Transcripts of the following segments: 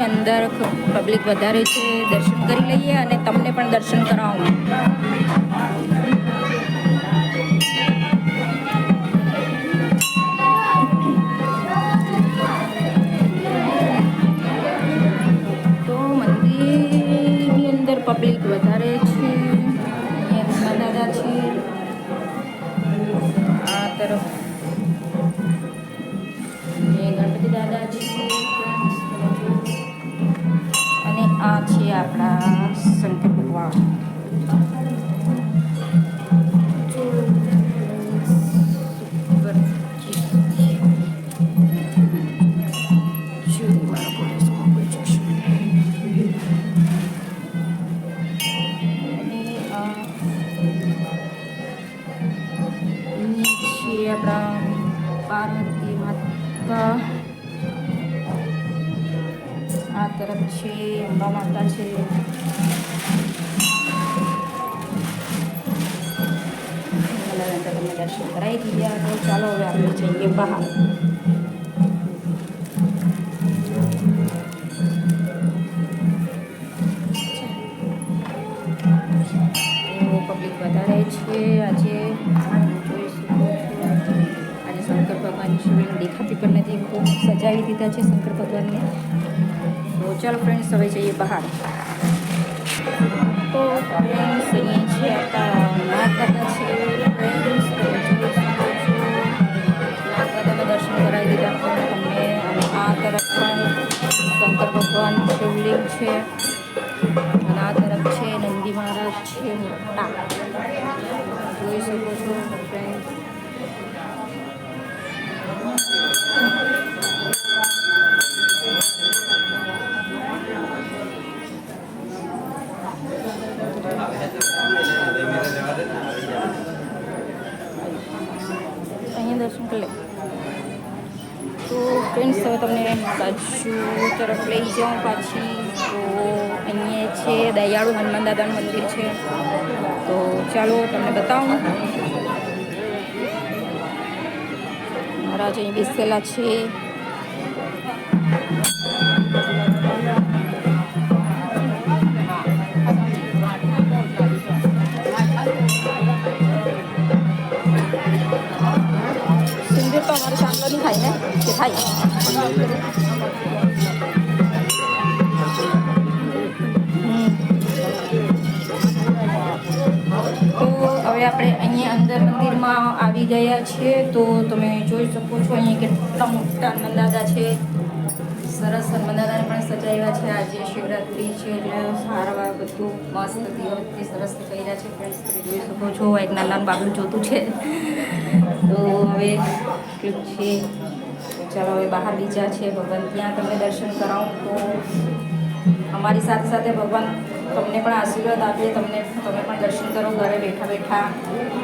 અંદર પબ્લિક વધારે છે, દર્શન કરી લઈએ અને તમને પણ દર્શન કરાવું. તો મંદિરની અંદર પબ્લિક વધારે છે. અહીંયા દાદા છે આ તરફ, ગણપતિ દાદા છે અને આ છે આપણા શંકર ભગવાન. આપણા પાર્વતી માતા, આ તરફ છે અંબા માતા છે. તમને દર્શન કરાવી દીધા. તો ચાલો હવે આપણે જઈએ બહાર. પબ્લિક વધારે છે આજે, જોઈ શકો છો. આજે શંકર ભગવાનની શિવલિંગ દેખાતી પણ નથી, ખૂબ સજાવી દીધા છે શંકર ભગવાનને. તો ચાલો ફ્રેન્ડ્સ હવે જઈએ બહાર. તો ફ્રેન્ડ્સ અહીંયા છે આપણા નાગદાદા છે. નાગદાદાના દર્શન કરાવી દીધા તમને. અને આ તરફ પણ શંકર ભગવાન શિવલિંગ છે અને આ તરફ છે નંદી મહારાજ છે મોટા, જોઈ શકો છો ફ્રેન્ડ. અહીંયા દર્શન કરી લે. તો ફ્રેન્ડ્સ હવે તમને બાજુ તરફ લઈ જાઉં પાછી. તો અહીંયા છે દયાળુ હનુમાન દાદાનું મંદિર છે. તો ચાલો તમને બતાવું. મહારાજ અહીં બેસેલા છે. સિંદૂર તો અમારે સાંભળો નહીં થાય ને, કે થાય? તો હવે આપણે અહીંયા અંદર મંદિરમાં આવી ગયા છીએ. તો તમે જોઈ શકો છો અહીંયા કેટલા મોટા હનુમાનદાદા છે. સરસ હનુમાનદાદાને પણ સજાવ્યા છે. આજે શિવરાત્રી છે એટલે સારા બધું મસ્ત દીવાબત્તી સરસ કર્યા છે. ફ્રેન્ડ્સ તમે જોઈ શકો છો એક નાના બાબલું જોતું છે. તો હવે કેટલું છે. ચાલો હવે બહાર બીજા છે ભગવાન, ત્યાં તમને દર્શન કરાવું. તો અમારી સાથે સાથે ભગવાન તમને પણ આશીર્વાદ આપીએ, તમે પણ દર્શન કરો ઘરે બેઠા બેઠા.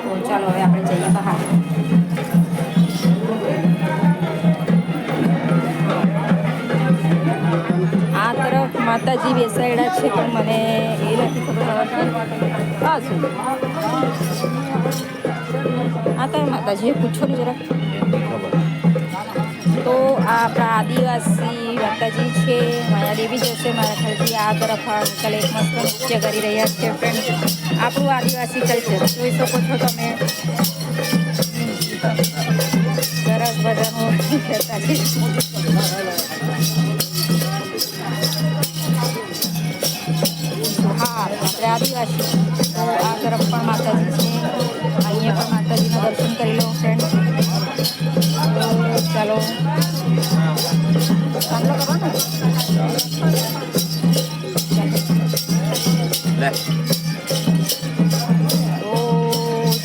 તો ચાલો હવે આપણે જઈએ બહાર. આ તરફ માતાજી બેસાડ્યા છે પણ મને એ નથી ખબર. હા શું આ તો માતાજીએ પૂછો ને જરાક. તો આ આપણા આદિવાસી માતાજી છે, માયાદેવી જશે મારા ખ્યાલથી. આ તરફ અંકલ એક મસ્ત નૃત્ય કરી રહ્યા છે. ફ્રેન્ડ આપણું આદિવાસી કલ્ચર જોઈ શકો છો તમે. સરસ બધાનું કરતા છે. હા આપણે આદિવાસી. તો આ તરફ પણ માતાજી છે. અહીંયા પણ માતાજીના દર્શન કરી લો ફ્રેન્ડ. ચાલો ચાલો કરવાનું. તો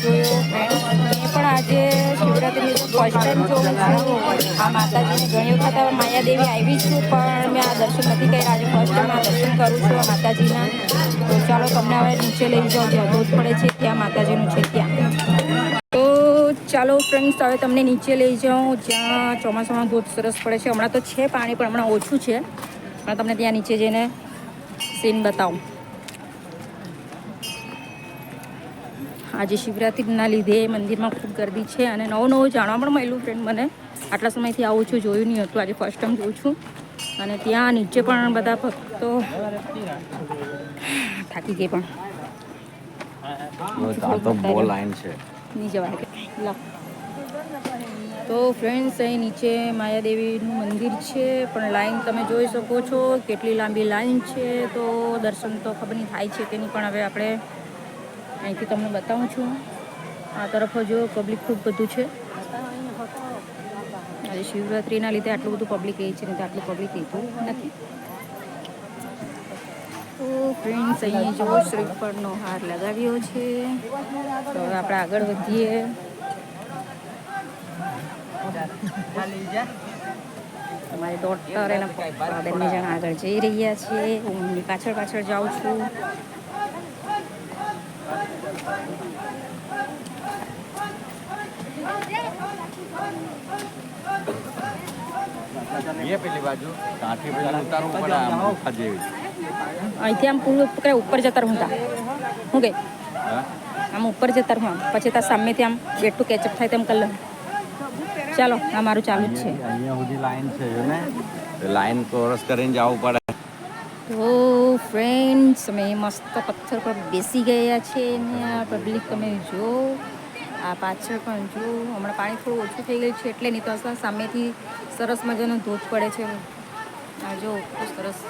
જોયો ફ્રેન્ડ, મેં પણ આજે શિવરાત્રિની તો ફર્સ્ટ ટાઈમ જોઉં છું. આ માતાજીને ઘણી વખત માયાદેવી આવી છું પણ મેં આ દર્શન નથી કર્યા. આજે ફર્સ્ટ ટાઈમ આ દર્શન કરું છું આ માતાજીના. તો ચાલો તમને હવે નીચે લઈ જાઓ, જ્યાં ધોધ પડે છે ત્યાં માતાજીનું છે ત્યાં. તો ચાલો ફ્રેન્ડ્સ હવે તમને નીચે લઈ જાઉં જ્યાં ચોમાસામાં ધોધ સરસ પડે છે. હમણાં તો છે પાણી પણ હમણાં ઓછું છે. પણ તમને ત્યાં નીચે જઈને સીન બતાવું. આજે શિવરાત્રિના લીધે મંદિરમાં ખૂબ ગરદી છે અને નવું નવું જાણવા પણ મળ્યું ફ્રેન્ડ મને. આટલા સમયથી આવું છું, જોયું નહીં હતું, આજે ફર્સ્ટ ટાઈમ જોઉં છું. અને ત્યાં નીચે પણ બધા ભક્તો થાકી ગઈ પણ તો બહુ લાઈન છે નહીં જવાય. તો ફ્રેન્ડ્સ અહીં નીચે માયાદેવીનું મંદિર છે પણ લાઈન તમે જોઈ શકો છો કેટલી લાંબી લાઈન છે. તો દર્શન તો ખબર નહીં થાય છે તેની પણ હવે આપણે અહીંથી તમને બતાવું છું. આ તરફ જો પબ્લિક ખૂબ બધું છે. આજે શિવરાત્રિના લીધે આટલું બધું પબ્લિક એ છે નહીં તો આટલું પબ્લિક રહેતું નથી. તો ફ્રેન્ડ્સ અહીંયા જો શ્રીફળનો હાર લગાવ્યો છે. તો હવે આપણે આગળ વધીએ. તમારી ડોટર એના પપ્પા બંને જણા આગળ જઈ રહ્યા છે. હું એમની પાછળ પાછળ જાઉં છું. પેલી બાજુ કાંઠી પેલા ઉતારવું પડે જેવી અહીંથી આમ પૂરું ઉપર જતા રહું તા શું કે આમ ઉપર જતા રહું પછી ત્યાં સામેથી આમ બેઠું કેચઅપ થાય તેમ કરી લઉં. ચાલો આ મારું ચાલુ જ છે. અહીંયા સુધી લાઈન છે ને લાઈન ક્રોસ કરીને જવું પડે. તો ફ્રેન્ડ્સ અમે મસ્ત પથ્થર પર બેસી ગયા છે ને આ પબ્લિક તમે જો આ પાછળ પણ જો હમણાં પાણી થોડું ઓછું થઈ ગયું છે એટલે નહીં તો સામેથી સરસ મજાનો ધોધ પડે છે. આ જો સરસ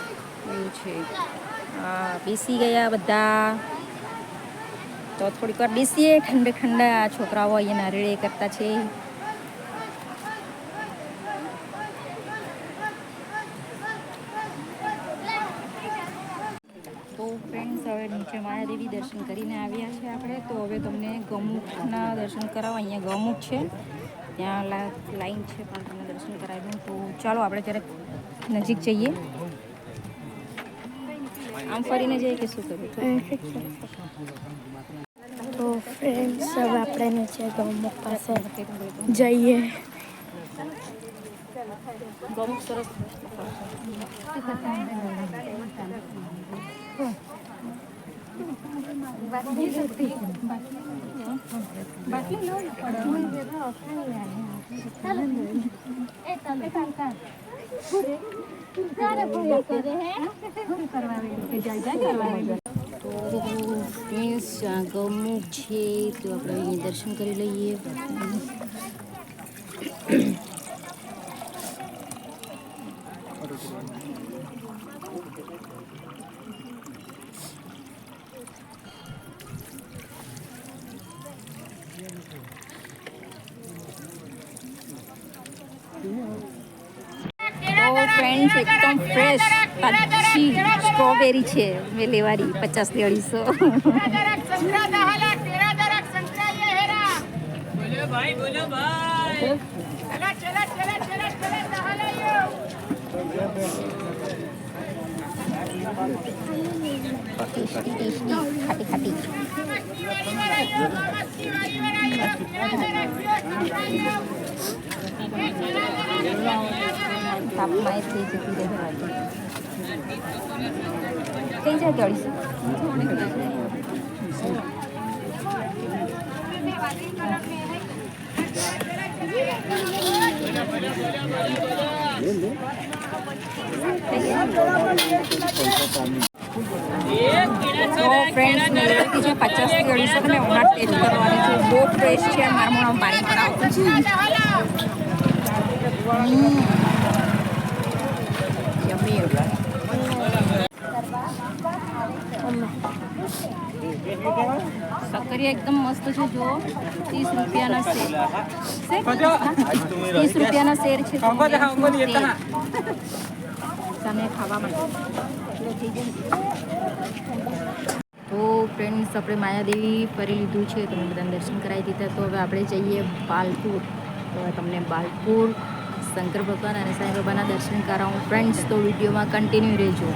વ્યૂ છે. બેસી ગયા બધા. તો થોડીક વાર બેસીએ ઠંડે ઠંડા. છોકરાઓ અહીંયા નારિયેળ કરતા છે. તો ફ્રેન્ડ્સ હવે નીચે માયાદેવી દર્શન કરીને આવ્યા છે આપણે. તો હવે તમને ગૌમુખના દર્શન કરાવો. અહીંયા ગૌમુખ છે ત્યાં લાઈન છે પણ તમને દર્શન કરાવી દઉં. તો ચાલો આપણે જ્યારે નજીક જઈએ. આમ ફરીને જઈએ કે શું કર્યું? તો ફ્રેન્ડ્સ હવે આપણે નીચે ગૌમુખ પાસે જઈએ. ગૌમુખ સરસ. ગૌમુખ છે તો આપણે અહીં દર્શન કરી લઈએ. તો ફ્રેન્ડ્સ એકદમ ફ્રેશ તાજી સ્ટ્રોબેરી છે મેં લેવાની 50 થી 250. ખાટી તાપમાં થઈ જતી રહેવાથી કઈ જાય 250. તો ફ્રેન્ડ્સ મેં લેતી છે 50 થી 250 તમે હમણાં ટેસ્ટ કરવાની છે. બહુ ફ્રેશ છે. મારા મોઢામાં પાણી પણ આવતું છે. સક્કરિયા એકદમ મસ્ત છે. જો 30 રૂપિયાના શેર. 30 રૂપિયાના શેર છે. તમે ખાવા માટે તો ફ્રેન્ડ્સ આપણે માયાદેવી ફરી લીધું છે. તમે બધાને દર્શન કરાવી દીધા. તો હવે આપણે જઈએ બાલપુર. તો તમને બાલપુર શંકર ભગવાન અને સાંઈ બાબાના દર્શન કરાવું ફ્રેન્ડ્સ. તો વિડીયોમાં કન્ટિન્યુ રહેજો.